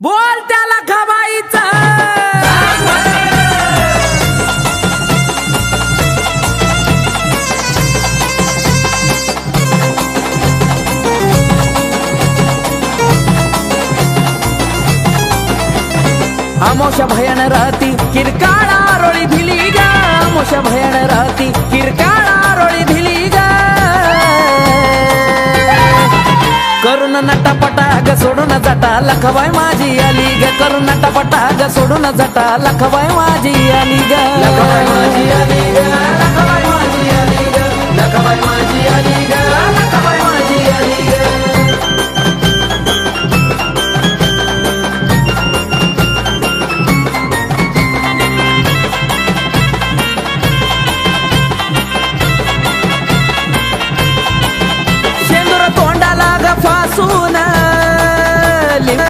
बोल त्याला खबाईचा आमोशा भयान राहती किरकाळा रोळी भिली ग आमोशा भयान राहती किरकाळा रोळी भिली ग करून नटापटा ग सोडून जाटा लखबाई माझी आली ग करून नटापटा ग सोडून जाटा लखबाई माझी आली ग लखबाई माझी आली ग लखबाई माझी आली ग लखबाई माझी आली